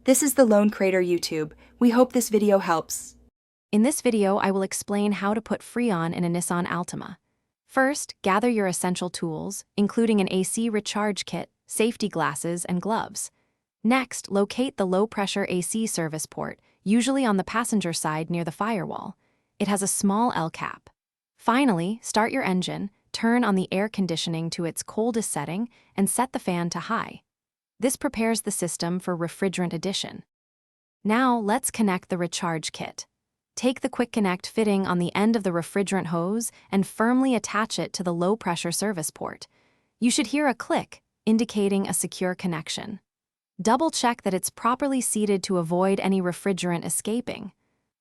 This is the Lone Crater YouTube. We hope this video helps. In this video, I will explain how to put Freon in a Nissan Altima. First, gather your essential tools, including an AC recharge kit, safety glasses, and gloves. Next, locate the low-pressure AC service port, usually on the passenger side near the firewall. It has a small L cap. Finally, start your engine, turn on the air conditioning to its coldest setting, and set the fan to high. This prepares the system for refrigerant addition. Now, let's connect the recharge kit. Take the quick connect fitting on the end of the refrigerant hose and firmly attach it to the low-pressure service port. You should hear a click, indicating a secure connection. Double-check that it's properly seated to avoid any refrigerant escaping.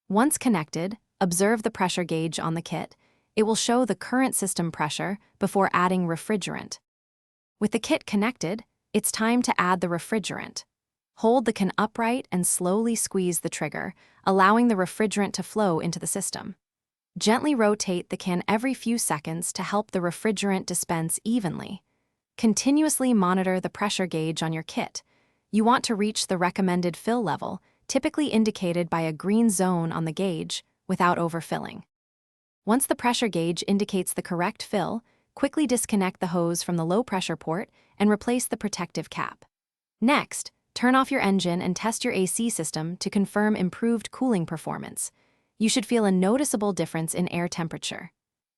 Once connected, observe the pressure gauge on the kit. It will show the current system pressure before adding refrigerant. With the kit connected, it's time to add the refrigerant. Hold the can upright and slowly squeeze the trigger, allowing the refrigerant to flow into the system. Gently rotate the can every few seconds to help the refrigerant dispense evenly. Continuously monitor the pressure gauge on your kit. You want to reach the recommended fill level, typically indicated by a green zone on the gauge, without overfilling. Once the pressure gauge indicates the correct fill, quickly disconnect the hose from the low-pressure port and replace the protective cap. Next, turn off your engine and test your AC system to confirm improved cooling performance. You should feel a noticeable difference in air temperature.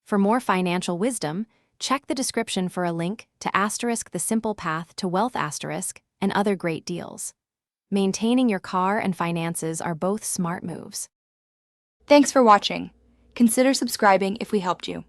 For more financial wisdom, check the description for a link to the simple path to wealth and other great deals. Maintaining your car and finances are both smart moves. Thanks for watching. Consider subscribing if we helped you.